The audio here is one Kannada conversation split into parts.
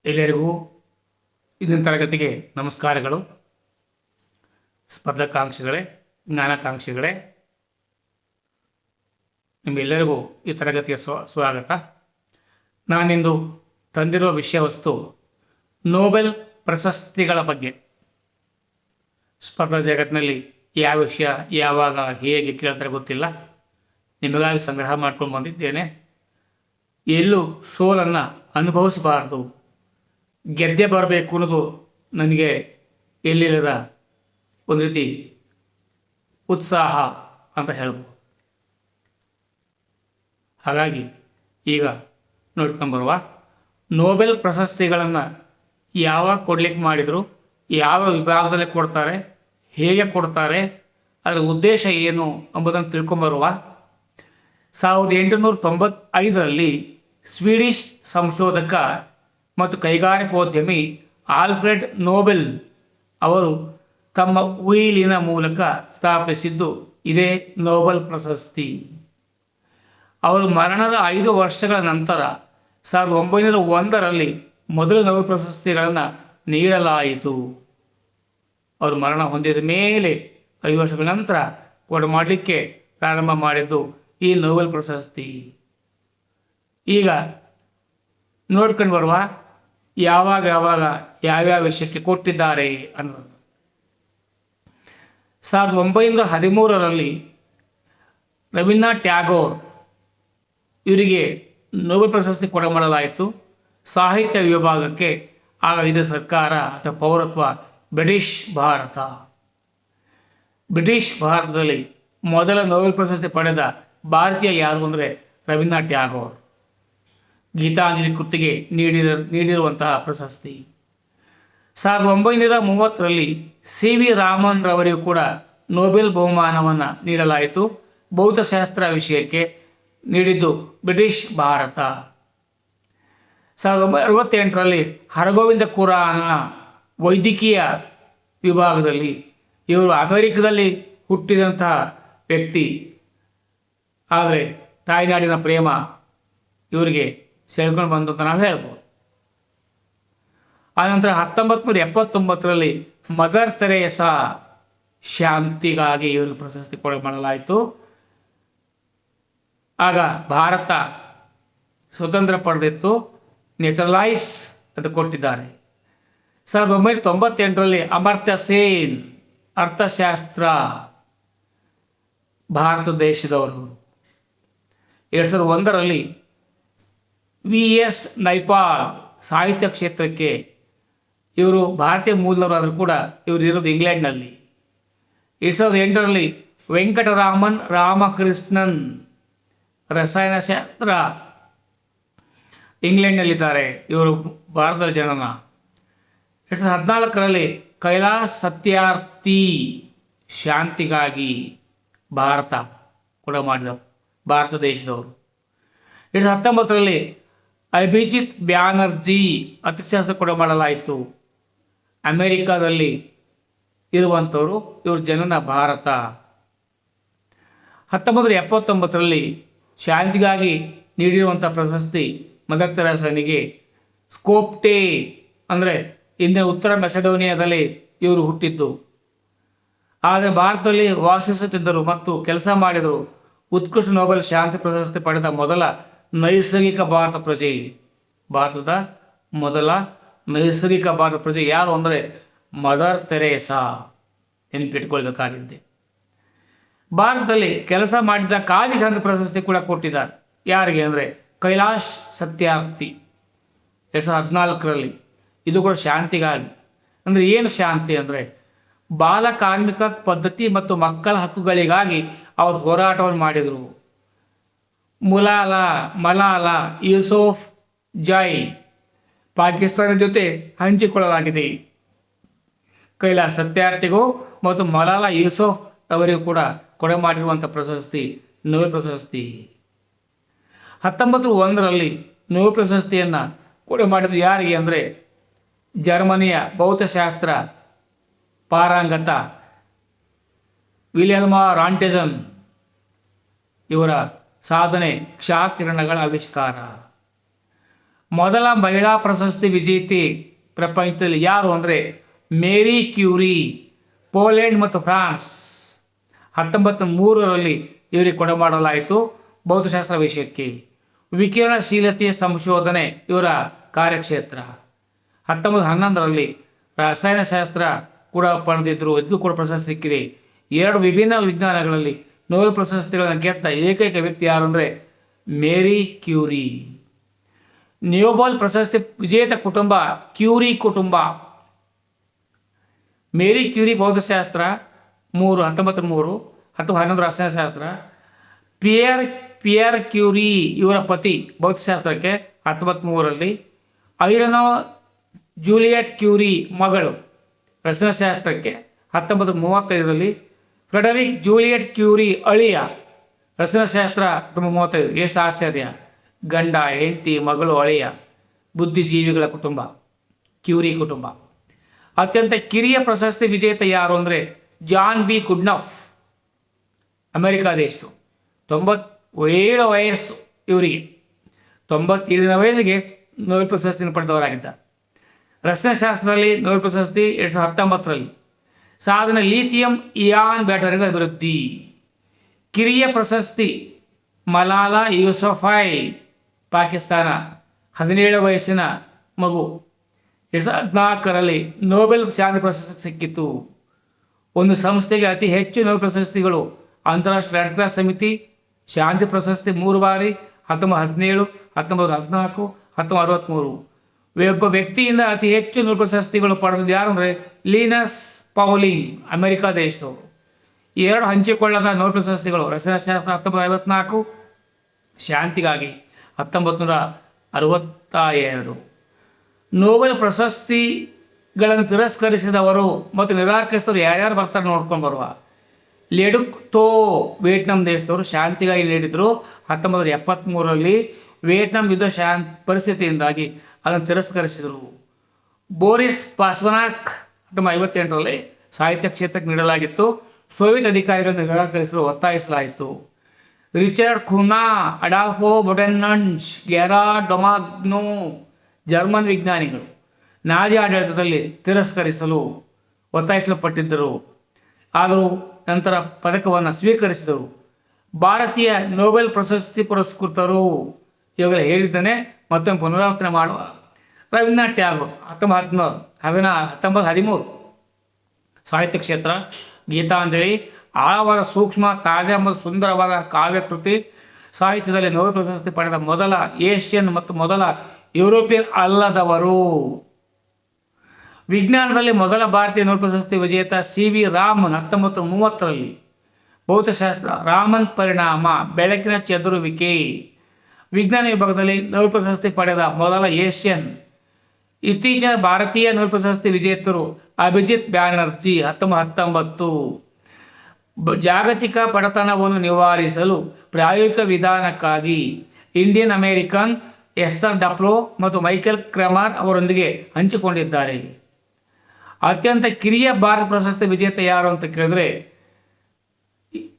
ಎಲ್ಲರಿಗೂ ಇಂದಿನ ತರಗತಿಗೆ ನಮಸ್ಕಾರಗಳು. ಸ್ಪರ್ಧಾಕಾಂಕ್ಷಿಗಳೇ, ಜ್ಞಾನಾಕಾಂಕ್ಷಿಗಳೇ, ನಿಮ್ಮೆಲ್ಲರಿಗೂ ಈ ತರಗತಿಯ ಸ್ವಾಗತ. ನಾನಿಂದು ತಂದಿರುವ ವಿಷಯ ವಸ್ತು ನೋಬೆಲ್ ಪ್ರಶಸ್ತಿಗಳ ಬಗ್ಗೆ. ಸ್ಪರ್ಧಾ ಜಗತ್ತಿನಲ್ಲಿ ಯಾವ ವಿಷಯ ಯಾವಾಗ ಹೇಗೆ ಕೇಳ್ತಾರೆ ಗೊತ್ತಿಲ್ಲ, ನಿಮಗಾಗಿ ಸಂಗ್ರಹ ಮಾಡ್ಕೊಂಡು ಬಂದಿದ್ದೇನೆ. ಎಲ್ಲೂ ಸೋಲನ್ನು ಅನುಭವಿಸಬಾರ್ದು, ಗೆದ್ದೆ ಬರಬೇಕು ಅನ್ನೋದು ನನಗೆ ಎಲ್ಲಿಲ್ಲದ ಒಂದು ರೀತಿ ಉತ್ಸಾಹ ಅಂತ ಹೇಳ್ಬೋದು. ಹಾಗಾಗಿ ಈಗ ನೋಡ್ಕೊಂಬರುವ ನೋಬೆಲ್ ಪ್ರಶಸ್ತಿಗಳನ್ನು ಯಾವಾಗ ಕೊಡ್ಲಿಕ್ಕೆ ಮಾಡಿದರು, ಯಾವ ವಿಭಾಗದಲ್ಲಿ ಕೊಡ್ತಾರೆ, ಹೇಗೆ ಕೊಡ್ತಾರೆ, ಅದರ ಉದ್ದೇಶ ಏನು ಎಂಬುದನ್ನು ತಿಳ್ಕೊಂಬರುವ. 1895ರಲ್ಲಿ ಸ್ವೀಡಿಷ್ ಸಂಶೋಧಕ ಮತ್ತು ಕೈಗಾರಿಕೋದ್ಯಮಿ ಆಲ್ಫ್ರೆಡ್ ನೋಬೆಲ್ ಅವರು ತಮ್ಮ ಉಯಿಲಿನ ಮೂಲಕ ಸ್ಥಾಪಿಸಿದ್ದು ಇದೇ ನೋಬೆಲ್ ಪ್ರಶಸ್ತಿ. ಅವರು ಮರಣದ 5 ವರ್ಷಗಳ ನಂತರ 1901ರಲ್ಲಿ ಮೊದಲ ನೋಬೆಲ್ ಪ್ರಶಸ್ತಿಗಳನ್ನು ನೀಡಲಾಯಿತು. ಅವರು ಮರಣ ಹೊಂದಿದ ಮೇಲೆ 5 ವರ್ಷಗಳ ನಂತರ ಕೊಡಮಾಡಲಿಕ್ಕೆ ಪ್ರಾರಂಭ ಮಾಡಿದ್ದು ಈ ನೋಬೆಲ್ ಪ್ರಶಸ್ತಿ. ಈಗ ನೋಡ್ಕೊಂಡು ಬರುವ ಯಾವಾಗ ಯಾವ್ಯಾವ ವಿಷಯಕ್ಕೆ ಕೊಟ್ಟಿದ್ದಾರೆ ಅನ್ನೋದು. 1913ರಲ್ಲಿ ರವೀಂದ್ರನಾಥ್ ಟ್ಯಾಗೋರ್ ಇವರಿಗೆ ನೋಬೆಲ್ ಪ್ರಶಸ್ತಿ ಕೊಡಮಾಡಲಾಯಿತು. ಸಾಹಿತ್ಯ ವಿಭಾಗಕ್ಕೆ ಆಗ ಇದು ಸರ್ಕಾರ ಅಥವಾ ಪೌರತ್ವ ಬ್ರಿಟಿಷ್ ಭಾರತ. ಬ್ರಿಟಿಷ್ ಭಾರತದಲ್ಲಿ ಮೊದಲ ನೋಬೆಲ್ ಪ್ರಶಸ್ತಿ ಪಡೆದ ಭಾರತೀಯ ಯಾರು ಅಂದರೆ ರವೀಂದ್ರನಾಥ್ ಟ್ಯಾಗೋರ್. ಗೀತಾಂಜಲಿ ಕೃತಿಗೆ ನೀಡಿರುವಂತಹ ಪ್ರಶಸ್ತಿ. 1930ರಲ್ಲಿ ಸಿ ವಿ ರಾಮನ್ ರವರಿಗೂ ಕೂಡ ನೋಬೆಲ್ ಬಹುಮಾನವನ್ನು ನೀಡಲಾಯಿತು. ಭೌತಶಾಸ್ತ್ರ ವಿಷಯಕ್ಕೆ ನೀಡಿದ್ದು ಬ್ರಿಟಿಷ್ ಭಾರತ. 1968ರಲ್ಲಿ ಹರಗೋವಿಂದ ಖುರಾನ ವೈದ್ಯಕೀಯ ವಿಭಾಗದಲ್ಲಿ, ಇವರು ಅಮೆರಿಕದಲ್ಲಿ ಹುಟ್ಟಿದಂತಹ ವ್ಯಕ್ತಿ, ಆದರೆ ತಾಯ್ನಾಡಿನ ಪ್ರೇಮ ಇವರಿಗೆ ಸೆಳ್ಕೊಂಡು ಬಂದು ಅಂತ ನಾವು ಹೇಳ್ಬೋದು. ಆನಂತರ 1979ರಲ್ಲಿ ಮದರ್ ತೆರೇಸಾ ಶಾಂತಿಗಾಗಿ ಇವರಿಗೆ ಪ್ರಶಸ್ತಿ ಕೊಡಮಾಡಲಾಯಿತು. ಆಗ ಭಾರತ ಸ್ವತಂತ್ರ ಪಡೆದಿತ್ತು, ನ್ಯಾಚುರಲೈಸ್ಡ್ ಅಂತ ಕೊಟ್ಟಿದ್ದಾರೆ. 1998ರಲ್ಲಿ ಅಮರ್ತ್ಯ ಸೇನ್ ಅರ್ಥಶಾಸ್ತ್ರ ಭಾರತ ದೇಶದವರು. 2001ರಲ್ಲಿ ವಿ.ಎಸ್. ನೈಪಾಲ್ ಸಾಹಿತ್ಯ ಕ್ಷೇತ್ರಕ್ಕೆ, ಇವರು ಭಾರತೀಯ ಮೂಲದವರಾದರೂ ಕೂಡ ಇವರು ಇರೋದು ಇಂಗ್ಲೆಂಡ್ನಲ್ಲಿ. 2008ರಲ್ಲಿ ವೆಂಕಟರಾಮನ್ ರಾಮಕೃಷ್ಣನ್ ರಸಾಯನಶಾಸ್ತ್ರ ಇಂಗ್ಲೆಂಡ್ನಲ್ಲಿದ್ದಾರೆ, ಇವರು ಭಾರತದ ಜನನ. 2014ರಲ್ಲಿ ಕೈಲಾಸ್ ಸತ್ಯಾರ್ಥಿ ಶಾಂತಿಗಾಗಿ ಭಾರತ ಕೂಡ ಮಾಡಿದವರು, ಭಾರತ ದೇಶದವರು. 2019ರಲ್ಲಿ ಅಭಿಜಿತ್ ಬ್ಯಾನರ್ಜಿ ಅರ್ಥಶಾಸ್ತ್ರ ಕೂಡ ಮಾಡಲಾಯಿತು, ಅಮೆರಿಕಾದಲ್ಲಿ ಇರುವಂಥವರು, ಇವ್ರ ಜನನ ಭಾರತ. 1979ರಲ್ಲಿ ಶಾಂತಿಗಾಗಿ ನೀಡಿರುವಂಥ ಪ್ರಶಸ್ತಿ ಮದರ್ ತೆರೇಸಾನಿಗೆ ಸ್ಕೋಪ್ಟೆ ಅಂದರೆ ಇಂದಿನ ಉತ್ತರ ಮೆಸಡೋನಿಯಾದಲ್ಲಿ ಇವರು ಹುಟ್ಟಿದ್ದು, ಆದರೆ ಭಾರತದಲ್ಲಿ ವಾಸಿಸುತ್ತಿದ್ದರು ಮತ್ತು ಕೆಲಸ ಮಾಡಿದರು. ಉತ್ಕೃಷ್ಟ ನೋಬೆಲ್ ಶಾಂತಿ ಪ್ರಶಸ್ತಿ ಪಡೆದ ಮೊದಲ ನೈಸರ್ಗಿಕ ಭಾರತ ಪ್ರಜೆ, ಭಾರತದ ಮೊದಲ ನೈಸರ್ಗಿಕ ಭಾರತ ಪ್ರಜೆ ಯಾರು ಅಂದರೆ ಮದರ್ ತೆರೇಸಾ. ನೆನಪಿಟ್ಕೊಳ್ಬೇಕಾಗಿದ್ದೆ. ಭಾರತದಲ್ಲಿ ಕೆಲಸ ಮಾಡಿದ್ದಕ್ಕಾಗಿ ಶಾಂತಿ ಪ್ರಶಸ್ತಿ ಕೂಡ ಕೊಟ್ಟಿದ್ದಾರೆ. ಯಾರಿಗೆ ಅಂದರೆ ಕೈಲಾಶ್ ಸತ್ಯಾರ್ಥಿ 2014ರಲ್ಲಿ. ಇದು ಕೂಡ ಶಾಂತಿಗಾಗಿ. ಅಂದರೆ ಏನು ಶಾಂತಿ ಅಂದರೆ ಬಾಲ ಕಾರ್ಮಿಕ ಪದ್ಧತಿ ಮತ್ತು ಮಕ್ಕಳ ಹಕ್ಕುಗಳಿಗಾಗಿ ಅವರು ಹೋರಾಟವನ್ನು ಮಾಡಿದರು. ಮಲಾಲಾ ಯೂಸುಫ್ ಜೈ ಪಾಕಿಸ್ತಾನದ ಜೊತೆ ಹಂಚಿಕೊಳ್ಳಲಾಗಿದೆ. ಕೈಲಾಶ್ ಸತ್ಯಾರ್ಥಿಗೂ ಮತ್ತು ಮಲಾಲಾ ಯೂಸುಫ್ ಅವರಿಗೂ ಕೂಡ ಕೊಡಮಾಡಿರುವಂಥ ಪ್ರಶಸ್ತಿ ನೋಬೆಲ್ ಪ್ರಶಸ್ತಿ. 1901ರಲ್ಲಿ ನೋಬೆಲ್ ಪ್ರಶಸ್ತಿಯನ್ನು ಕೊಡಮಾಡಿದ್ದು ಯಾರಿಗೆ ಅಂದರೆ ಜರ್ಮನಿಯ ಭೌತಶಾಸ್ತ್ರ ಪಾರಂಗತ ವಿಲಿಯಮ್ ರಾಂಟೆಜನ್ ಇವರ ಸಾಧನೆ ಕ್ಷಕಿರಣಗಳ ಆವಿಷ್ಕಾರ. ಮೊದಲ ಮಹಿಳಾ ಪ್ರಶಸ್ತಿ ವಿಜೇತೆ ಪ್ರಪಂಚದಲ್ಲಿ ಯಾರು ಅಂದರೆ ಮೇರಿ ಕ್ಯೂರಿ, ಪೋಲೆಂಡ್ ಮತ್ತು ಫ್ರಾನ್ಸ್. 1903ರಲ್ಲಿ ಇವರಿಗೆ ಕೊಡಮಾಡಲಾಯಿತು ಭೌತಶಾಸ್ತ್ರ ವಿಷಯಕ್ಕೆ. ವಿಕಿರಣಶೀಲತೆಯ ಸಂಶೋಧನೆ ಇವರ ಕಾರ್ಯಕ್ಷೇತ್ರ. 1911ರಲ್ಲಿ ರಸಾಯನಶಾಸ್ತ್ರ ಕೂಡ ಪಡೆದಿದ್ದರು, ಇದಕ್ಕೂ ಕೂಡ ಪ್ರಶಸ್ತಿ ಸಿಕ್ಕಿದೆ. 2 ವಿಭಿನ್ನ ವಿಜ್ಞಾನಗಳಲ್ಲಿ ನೊಬೆಲ್ ಪ್ರಶಸ್ತಿಗಳನ್ನು ಗೆದ್ದ ಏಕೈಕ ವ್ಯಕ್ತಿ ಯಾರು ಅಂದರೆ ಮೇರಿ ಕ್ಯೂರಿ. ನೊಬೆಲ್ ಪ್ರಶಸ್ತಿ ವಿಜೇತ ಕುಟುಂಬ ಕ್ಯೂರಿ ಕುಟುಂಬ. ಮೇರಿ ಕ್ಯೂರಿ ಭೌತಶಾಸ್ತ್ರ 1903 ಅಥವಾ 11 ರಸಾಯನಶಾಸ್ತ್ರ. ಪಿಯರ್ ಕ್ಯೂರಿ ಇವರ ಪತಿ ಭೌತಶಾಸ್ತ್ರಕ್ಕೆ 1903ರಲ್ಲಿ. ಐರನೋ ಜೂಲಿಯಟ್ ಕ್ಯೂರಿ ಮಗಳು ರಸಾಯನಶಾಸ್ತ್ರಕ್ಕೆ 1935ರಲ್ಲಿ. ಫ್ರೆಡರಿಕ್ ಜೂಲಿಯಟ್ ಕ್ಯೂರಿ ಅಳಿಯ ರಸಾಯನಶಾಸ್ತ್ರ 1935. ಎಷ್ಟು ಆಶ್ಚರ್ಯ! ಗಂಡ, ಹೆಂಡತಿ, ಮಗಳು, ಅಳಿಯ, ಬುದ್ಧಿಜೀವಿಗಳ ಕುಟುಂಬ ಕ್ಯೂರಿ ಕುಟುಂಬ. ಅತ್ಯಂತ ಕಿರಿಯ ಪ್ರಶಸ್ತಿ ವಿಜೇತ ಯಾರು ಅಂದರೆ ಜಾನ್ ಬಿ ಗುಡ್ನಫ್, ಅಮೆರಿಕ ದೇಶದ್ದು. 97 ವಯಸ್ಸು ಇವರಿಗೆ. 97ನೇ ವಯಸ್ಸಿಗೆ ನೊಬೆಲ್ ಪ್ರಶಸ್ತಿಯನ್ನು ಪಡೆದವರಾಗಿದ್ದ. ರಸಾಯನಶಾಸ್ತ್ರದಲ್ಲಿ ನೊಬೆಲ್ ಪ್ರಶಸ್ತಿ 2019ರಲ್ಲಿ. ಸಾಧನೆ ಲಿಥಿಯಂ ಇಯಾನ್ ಬ್ಯಾಟರಿಗಳ ಅಭಿವೃದ್ಧಿ. ಕಿರಿಯ ಪ್ರಶಸ್ತಿ ಮಲಾಲಾ ಯೂಸಫೈ, ಪಾಕಿಸ್ತಾನ. 17 ವಯಸ್ಸಿನ ಮಗು. 2014ರಲ್ಲಿ ನೊಬೆಲ್ ಶಾಂತಿ ಪ್ರಶಸ್ತಿ ಸಿಕ್ಕಿತು. ಒಂದು ಸಂಸ್ಥೆಗೆ ಅತಿ ಹೆಚ್ಚು ನೊಬೆಲ್ ಪ್ರಶಸ್ತಿಗಳು. ಅಂತಾರಾಷ್ಟ್ರೀಯ ರೆಡ್ ಕ್ರಾಸ್ ಸಮಿತಿ ಶಾಂತಿ ಪ್ರಶಸ್ತಿ 3 ಬಾರಿ, 1917, 1914, 1963. ಒಬ್ಬ ವ್ಯಕ್ತಿಯಿಂದ ಅತಿ ಹೆಚ್ಚು ನೊಬೆಲ್ ಪ್ರಶಸ್ತಿಗಳು ಪಡೆದಿದ್ದು ಯಾರು ಅಂದರೆ ಲೀನಸ್ ಪೌಲಿಂಗ್, ಅಮೆರಿಕ ದೇಶದವರು. 2 ಹಂಚಿಕೊಳ್ಳದ ನೊಬೆಲ್ ಪ್ರಶಸ್ತಿಗಳು. ರಸಾಯನಶಾಸ್ತ್ರ 1954, ಶಾಂತಿಗಾಗಿ 1962. ನೊಬೆಲ್ ಪ್ರಶಸ್ತಿಗಳನ್ನು ತಿರಸ್ಕರಿಸಿದವರು ಮತ್ತು ನಿರಾಕರಿಸಿದವರು ಯಾರ್ಯಾರು ಬರ್ತಾರೆ ನೋಡ್ಕೊಂಡು ಬರುವ. ಲೆಡುಕ್ ತೋ, ವಿಯೆಟ್ನಾಂ ದೇಶದವರು ಶಾಂತಿಗಾಗಿ ನೀಡಿದರು. 1973ರಲ್ಲಿ ವಿಯೆಟ್ನಾಂ ಯುದ್ಧ ಪರಿಸ್ಥಿತಿಯಿಂದಾಗಿ ಅದನ್ನು ತಿರಸ್ಕರಿಸಿದರು. ಬೋರಿಸ್ ಪಾಸ್ವನಾಕ್ 1958ರಲ್ಲಿ ಸಾಹಿತ್ಯ ಕ್ಷೇತ್ರಕ್ಕೆ ನೀಡಲಾಗಿತ್ತು. ಸೋವಿಯತ್ ಅಧಿಕಾರಿಗಳನ್ನು ನಿರಾಕರಿಸಲು ಒತ್ತಾಯಿಸಲಾಯಿತು. ರಿಚರ್ಡ್ ಖುನಾ, ಅಡಾಲ್ಫೋ ಬೊಡೆನ್ನಂಜ್, ಗೆರಾ ಡೊಮಾಗ್ನೋ, ಜರ್ಮನ್ ವಿಜ್ಞಾನಿಗಳು ನಾಜಿ ಆಡಳಿತದಲ್ಲಿ ತಿರಸ್ಕರಿಸಲು ಒತ್ತಾಯಿಸಲ್ಪಟ್ಟಿದ್ದರು. ಆದರೂ ನಂತರ ಪದಕವನ್ನು ಸ್ವೀಕರಿಸಿದರು. ಭಾರತೀಯ ನೊಬೆಲ್ ಪ್ರಶಸ್ತಿ ಪುರಸ್ಕೃತರು ಇವುಗಳ ಹೇಳಿದ್ದನ್ನೇ ಮತ್ತೊಮ್ಮೆ ಪುನರಾವರ್ತನೆ ಮಾಡುವ. ರವೀಂದ್ರನಾಥ್ ಟ್ಯಾಗೋರ್ 1913 ಸಾಹಿತ್ಯ ಕ್ಷೇತ್ರ. ಗೀತಾಂಜಲಿ ಆಳವಾದ, ಸೂಕ್ಷ್ಮ, ತಾಜಾ ಮತ್ತು ಸುಂದರವಾದ ಕಾವ್ಯಕೃತಿ. ಸಾಹಿತ್ಯದಲ್ಲಿ ನೊಬೆಲ್ ಪ್ರಶಸ್ತಿ ಪಡೆದ ಮೊದಲ ಏಷ್ಯನ್ ಮತ್ತು ಮೊದಲ ಯುರೋಪಿಯನ್ ಅಲ್ಲದವರು. ವಿಜ್ಞಾನದಲ್ಲಿ ಮೊದಲ ಭಾರತೀಯ ನೊಬೆಲ್ ಪ್ರಶಸ್ತಿ ವಿಜೇತ CV ರಾಮನ್ 1930ರಲ್ಲಿ. ಭೌತಶಾಸ್ತ್ರ ರಾಮನ್ ಪರಿಣಾಮ, ಬೆಳಕಿನ ಚದುರುವಿಕೆ. ವಿಜ್ಞಾನ ವಿಭಾಗದಲ್ಲಿ ನೊಬೆಲ್ ಪ್ರಶಸ್ತಿ ಪಡೆದ ಮೊದಲ ಏಷ್ಯನ್. ಇತ್ತೀಚಿನ ಭಾರತೀಯ ನೊಬೆಲ್ ಪ್ರಶಸ್ತಿ ವಿಜೇತರು ಅಭಿಜಿತ್ ಬ್ಯಾನರ್ಜಿ 1919. ಜಾಗತಿಕ ಬಡತನವನ್ನು ನಿವಾರಿಸಲು ಪ್ರಾಯೋಗಿಕ ವಿಧಾನಕ್ಕಾಗಿ ಇಂಡಿಯನ್ ಅಮೇರಿಕನ್ ಎಸ್ತರ್ ಡಪ್ಲೋ ಮತ್ತು ಮೈಕೆಲ್ ಕ್ರೆಮರ್ ಅವರೊಂದಿಗೆ ಹಂಚಿಕೊಂಡಿದ್ದಾರೆ. ಅತ್ಯಂತ ಕಿರಿಯ ಭಾರತ ಪ್ರಶಸ್ತಿ ವಿಜೇತ ಯಾರು ಅಂತ ಕೇಳಿದ್ರೆ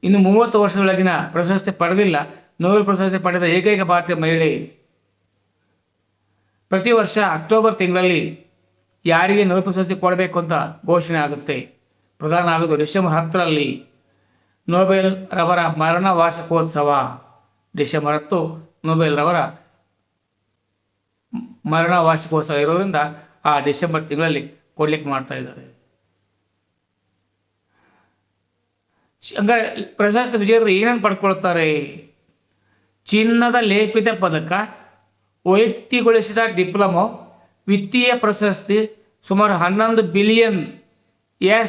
ಇನ್ನು 30 ವರ್ಷದೊಳಗಿನ ಪ್ರಶಸ್ತಿ ಪಡೆದಿಲ್ಲ. ನೊಬೆಲ್ ಪ್ರಶಸ್ತಿ ಪಡೆದ ಏಕೈಕ ಭಾರತೀಯ ಮಹಿಳೆ. ಪ್ರತಿ ವರ್ಷ ಅಕ್ಟೋಬರ್ ತಿಂಗಳಲ್ಲಿ ಯಾರಿಗೆ ನೊಬೆಲ್ ಪ್ರಶಸ್ತಿ ಕೊಡಬೇಕು ಅಂತ ಘೋಷಣೆ ಆಗುತ್ತೆ. ಪ್ರಧಾನ ಆಗೋದು ಡಿಸೆಂಬರ್ 10ರಲ್ಲಿ ನೊಬೆಲ್ ರವರ ಮರಣ ವಾರ್ಷಿಕೋತ್ಸವ. ಡಿಸೆಂಬರ್ 10 ನೊಬೆಲ್ ರವರ ಮರಣ ವಾರ್ಷಿಕೋತ್ಸವ ಇರೋದ್ರಿಂದ ಆ ಡಿಸೆಂಬರ್ ತಿಂಗಳಲ್ಲಿ ಕೊಡ್ಲಿಕ್ಕೆ ಮಾಡ್ತಾ ಇದ್ದಾರೆ. ಹಂಗಾರೆ ಪ್ರಶಸ್ತಿ ವಿಜೇತರು ಏನೇನು ಪಡ್ಕೊಳ್ತಾರೆ? ಚಿನ್ನದ ಲೇಪಿತ ಪದಕ, ವೈಯಕ್ತಿಗೊಳಿಸಿದ ಡಿಪ್ಲೊಮೊ, ವಿತ್ತೀಯ ಪ್ರಶಸ್ತಿ ಸುಮಾರು 11 ಬಿಲಿಯನ್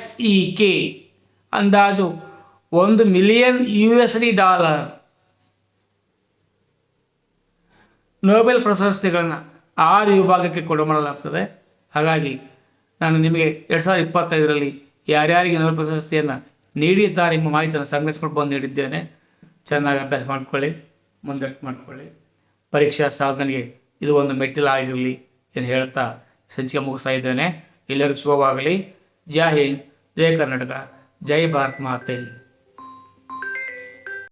SEK, ಅಂದಾಜು $1 ಮಿಲಿಯನ್ USD. ನೊಬೆಲ್ ಪ್ರಶಸ್ತಿಗಳನ್ನು 6 ವಿಭಾಗಕ್ಕೆ ಕೊಡಮಾಡಲಾಗ್ತದೆ. ಹಾಗಾಗಿ ನಾನು ನಿಮಗೆ 2025ರಲ್ಲಿ ಯಾರ್ಯಾರಿಗೆ ನೊಬೆಲ್ ಪ್ರಶಸ್ತಿಯನ್ನು ನೀಡಿದ್ದಾರೆ ಎಂಬ ಮಾಹಿತಿಯನ್ನು ಸಂಗ್ರಹಿಸ್ಕೊಂಡು ಬಂದು ನೀಡಿದ್ದೇನೆ. ಚೆನ್ನಾಗಿ ಅಭ್ಯಾಸ ಮಾಡಿಕೊಳ್ಳಿ, ಮುಂದಕ್ಕೆ ಮಾಡಿಕೊಳ್ಳಿ. ಪರೀಕ್ಷಾ ಸಾಧನೆಗೆ ಇದು ಒಂದು ಮೆಟ್ಟಿಲಾಗಿರಲಿ ಎಂದು ಹೇಳುತ್ತಾ ಸಂಚಿಕೆ ಮುಗಿಸ್ತಾ ಇದ್ದೇನೆ. ಎಲ್ಲರಿಗೂ ಶುಭವಾಗಲಿ. ಜೈ ಹಿಂದ್, ಜೈ ಕರ್ನಾಟಕ, ಜೈ ಭಾರತ್ ಮಾತೆ.